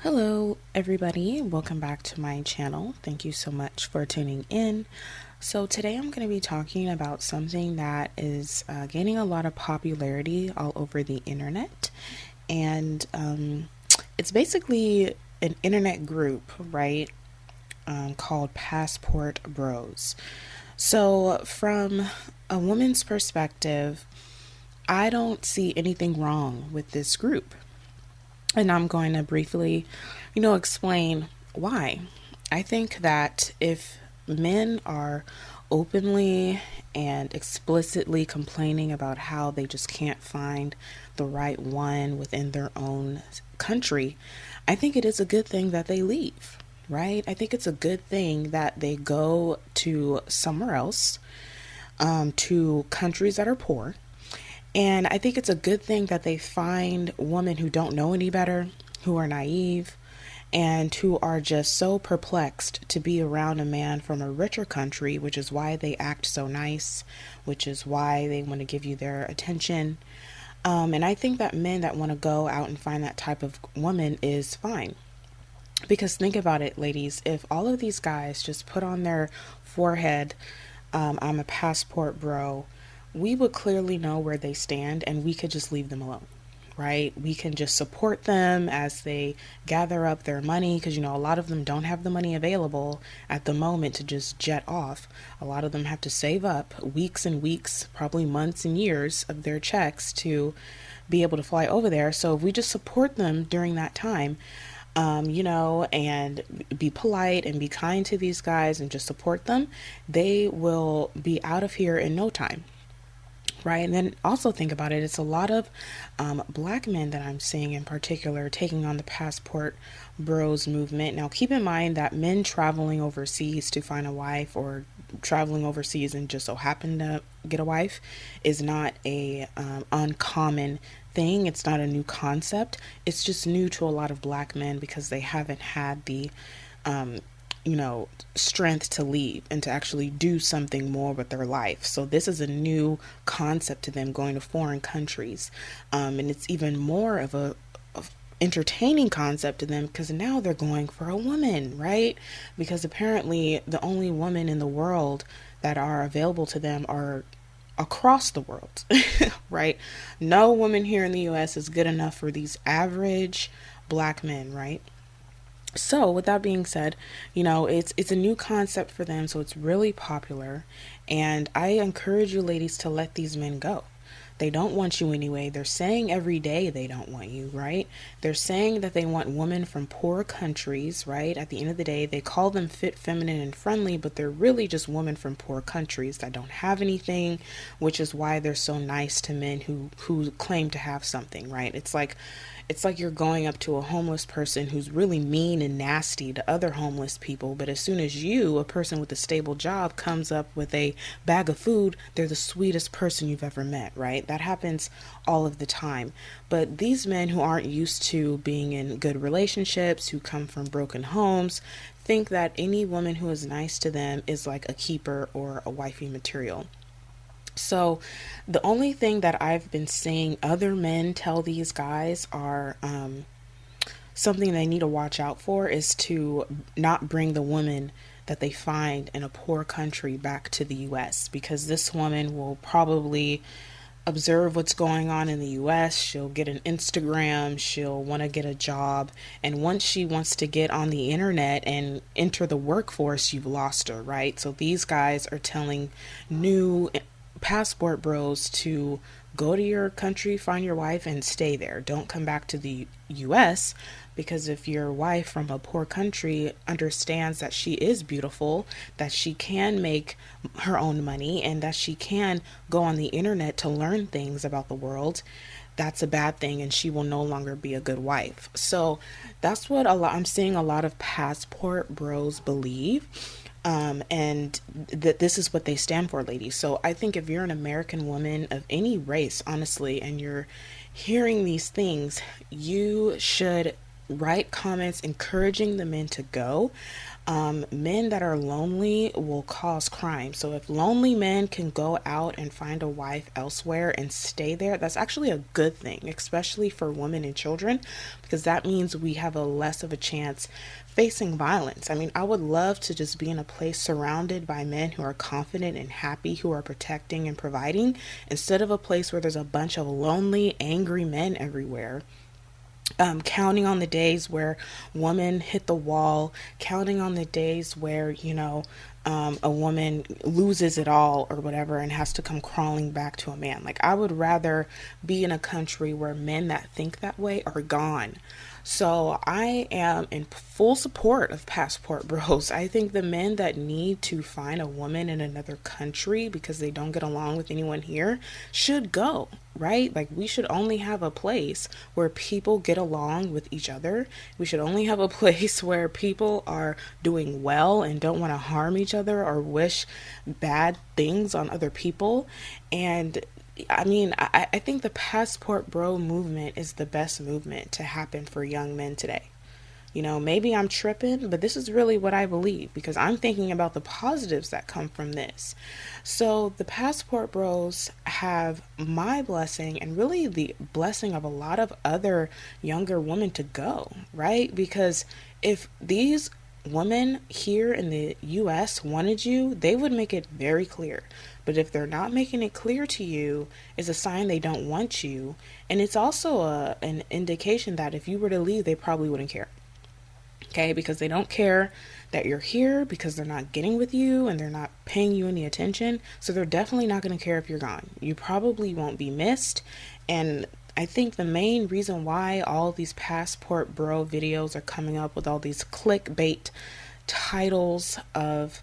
Hello, everybody. Welcome back to my channel. Thank you so much for tuning in. So, today I'm going to be talking about something that is gaining a lot of popularity all over the internet. And it's basically an internet group, right? Called Passport Bros. So, from a woman's perspective, I don't see anything wrong with this group. And I'm going to briefly, explain why. I think that if men are openly and explicitly complaining about how they just can't find the right one within their own country, I think it is a good thing that they leave, right? I think it's a good thing that they go to somewhere else, to countries that are poor, and I think it's a good thing that they find women who don't know any better, who are naive, and who are just so perplexed to be around a man from a richer country, which is why they act so nice, which is why they want to give you their attention. And I think that men that want to go out and find that type of woman is fine. Because think about it, ladies, if all of these guys just put on their forehead, I'm a passport bro, we would clearly know where they stand and we could just leave them alone, right? We can just support them as they gather up their money because, a lot of them don't have the money available at the moment to just jet off. A lot of them have to save up weeks and weeks, probably months and years of their checks to be able to fly over there. So if we just support them during that time, and be polite and be kind to these guys and just support them, they will be out of here in no time. Right. And then also think about it. It's a lot of black men that I'm seeing in particular taking on the passport bros movement. Now, keep in mind that men traveling overseas to find a wife or traveling overseas and just so happen to get a wife is not a uncommon thing. It's not a new concept. It's just new to a lot of black men because they haven't had the strength to leave and to actually do something more with their life. So this is a new concept to them, going to foreign countries. And it's even more of a entertaining concept to them because now they're going for a woman, right? Because apparently the only women in the world that are available to them are across the world, right? No woman here in the US is good enough for these average black men, right? So, with that being said, it's a new concept for them, so it's really popular, and I encourage you ladies to let these men go. They don't want you anyway. They're saying every day they don't want you, right? They're saying that they want women from poor countries, right? At the end of the day, they call them fit, feminine, and friendly, but they're really just women from poor countries that don't have anything, which is why they're so nice to men who claim to have something, right? It's like you're going up to a homeless person who's really mean and nasty to other homeless people, but as soon as you, a person with a stable job, comes up with a bag of food, they're the sweetest person you've ever met, right? That happens all of the time. But these men who aren't used to being in good relationships, who come from broken homes, think that any woman who is nice to them is like a keeper or a wifey material. So, the only thing that I've been seeing other men tell these guys are something they need to watch out for is to not bring the woman that they find in a poor country back to the US because this woman will probably observe what's going on in the US. She'll get an Instagram, she'll want to get a job, and once she wants to get on the internet and enter the workforce, you've lost her, right? So these guys are telling new passport bros to go to your country, find your wife, and stay there. Don't come back to the US because if your wife from a poor country understands that she is beautiful, that she can make her own money, and that she can go on the internet to learn things about the world, that's a bad thing and she will no longer be a good wife. So that's what I'm seeing a lot of passport bros believe. And that this is what they stand for, ladies. So I think if you're an American woman of any race, honestly, and you're hearing these things, you should write comments encouraging the men to go. Men that are lonely will cause crime. So if lonely men can go out and find a wife elsewhere and stay there, that's actually a good thing, especially for women and children, because that means we have a less of a chance facing violence. I mean, I would love to just be in a place surrounded by men who are confident and happy, who are protecting and providing, instead of a place where there's a bunch of lonely, angry men everywhere. Counting on the days where women hit the wall, counting on the days where, a woman loses it all or whatever and has to come crawling back to a man. Like, I would rather be in a country where men that think that way are gone. So I am in full support of passport bros. I think the men that need to find a woman in another country because they don't get along with anyone here should go, right? Like, we should only have a place where people get along with each other. We should only have a place where people are doing well and don't want to harm each other or wish bad things on other people. And I mean, I think the passport bro movement is the best movement to happen for young men today. Maybe I'm tripping, but this is really what I believe because I'm thinking about the positives that come from this. So the passport bros have my blessing and really the blessing of a lot of other younger women to go, right? Because if these women here in the US wanted you, they would make it very clear. But if they're not making it clear to you, it's a sign they don't want you. And it's also an indication that if you were to leave, they probably wouldn't care. Okay, because they don't care that you're here because they're not getting with you and they're not paying you any attention. So they're definitely not going to care if you're gone. You probably won't be missed. And I think the main reason why all these passport bro videos are coming up with all these clickbait titles of,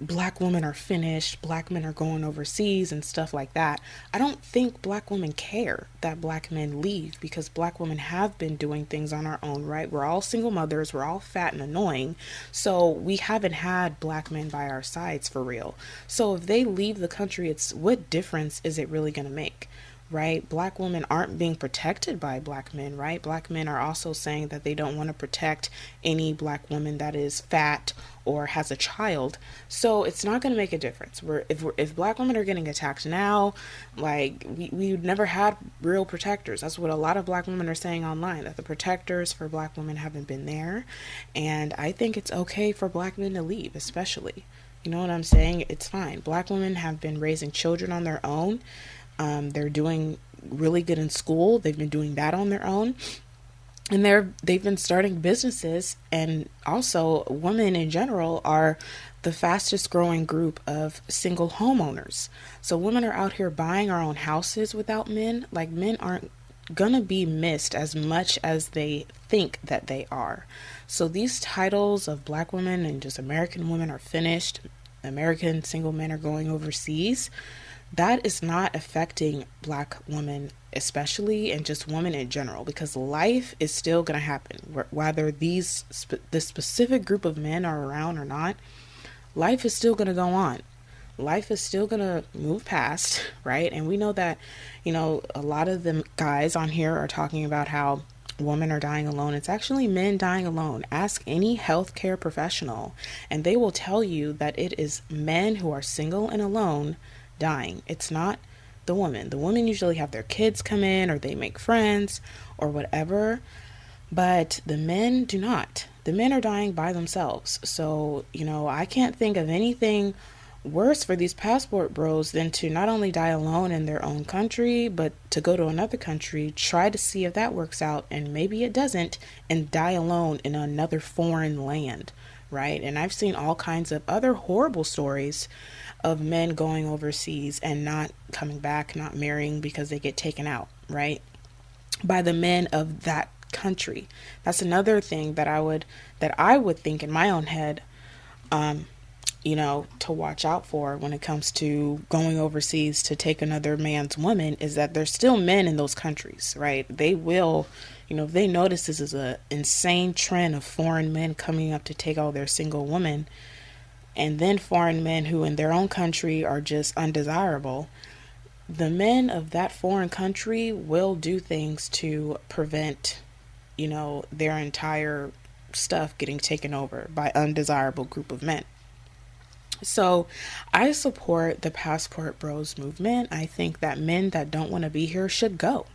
black women are finished, black men are going overseas and stuff like that. I don't think black women care that black men leave because black women have been doing things on our own, right? We're all single mothers, we're all fat and annoying, so we haven't had black men by our sides for real. So if they leave the country, it's what difference is it really going to make? Right? Black women aren't being protected by black men, right? Black men are also saying that they don't want to protect any black woman that is fat or has a child. So it's not going to make a difference. If black women are getting attacked now, like we never had real protectors. That's what a lot of black women are saying online, that the protectors for black women haven't been there. And I think it's okay for black men to leave, especially. You know what I'm saying? It's fine. Black women have been raising children on their own. They're doing really good in school. They've been doing that on their own. And they've been starting businesses. And also, women in general are the fastest growing group of single homeowners. So women are out here buying our own houses without men. Like, men aren't gonna be missed as much as they think that they are. So these titles of black women and just American women are finished, American single men are going overseas, that is not affecting black women especially, and just women in general, because life is still going to happen whether this specific group of men are around or not. Life is still going to go on. Life is still going to move past, right? And we know that, a lot of the guys on here are talking about how women are dying alone. It's actually men dying alone. Ask any healthcare professional and they will tell you that it is men who are single and alone dying. It's not the women. The women usually have their kids come in or they make friends or whatever, but the men do not. The men are dying by themselves. So, I can't think of anything worse for these passport bros than to not only die alone in their own country, but to go to another country, try to see if that works out, and maybe it doesn't, and die alone in another foreign land, right? And I've seen all kinds of other horrible stories of men going overseas and not coming back, not marrying because they get taken out, right? By the men of that country. That's another thing that I would think in my own head, to watch out for when it comes to going overseas to take another man's woman, is that there's still men in those countries, right? They will, if they notice this is a insane trend of foreign men coming up to take all their single women, and then foreign men who in their own country are just undesirable, the men of that foreign country will do things to prevent their entire stuff getting taken over by undesirable group of men. So I support the passport bros movement. I think that men that don't want to be here should go.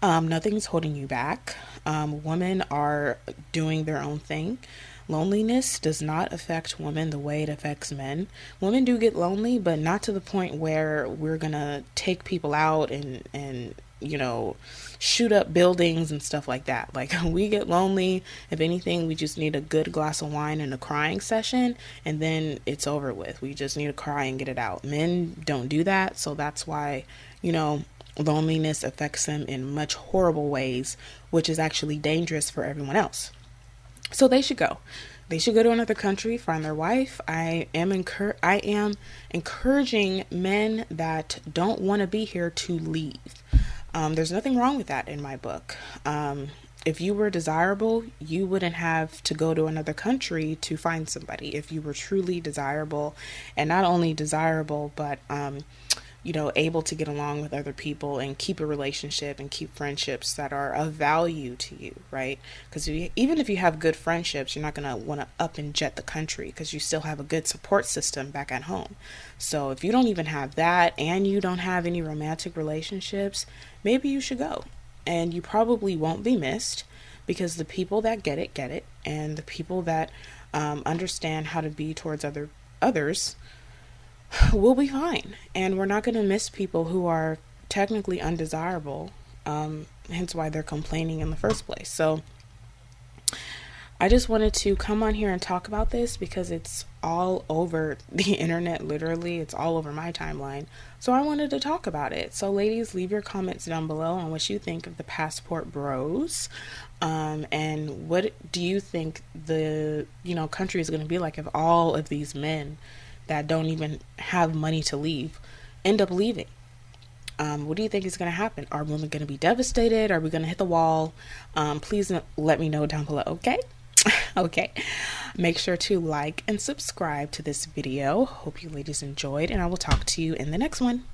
Nothing's holding you back. Women are doing their own thing. Loneliness does not affect women the way it affects men. Women do get lonely, but not to the point where we're gonna take people out and shoot up buildings and stuff like that. Like, we get lonely, if anything, we just need a good glass of wine and a crying session, and then it's over with. We just need to cry and get it out. Men don't do that, so that's why, loneliness affects them in much horrible ways, which is actually dangerous for everyone else. So they should go. They should go to another country, find their wife. I am encouraging men that don't want to be here to leave. There's nothing wrong with that in my book. If you were desirable, you wouldn't have to go to another country to find somebody. If you were truly desirable, and not only desirable, but able to get along with other people and keep a relationship and keep friendships that are of value to you, right? Because even if you have good friendships, you're not going to want to up and jet the country because you still have a good support system back at home. So if you don't even have that and you don't have any romantic relationships, maybe you should go. And you probably won't be missed because the people that get it, and the people that understand how to be towards others we'll be fine. And we're not going to miss people who are technically undesirable, hence why they're complaining in the first place. So I just wanted to come on here and talk about this because it's all over the internet, literally. It's all over my timeline. So I wanted to talk about it. So ladies, leave your comments down below on what you think of the passport bros. And what do you think the country is going to be like if all of these men that don't even have money to leave end up leaving? What do you think is going to happen? Are women going to be devastated? Are we going to hit the wall? Please let me know down below, okay? Okay. Make sure to like and subscribe to this video. Hope you ladies enjoyed, and I will talk to you in the next one.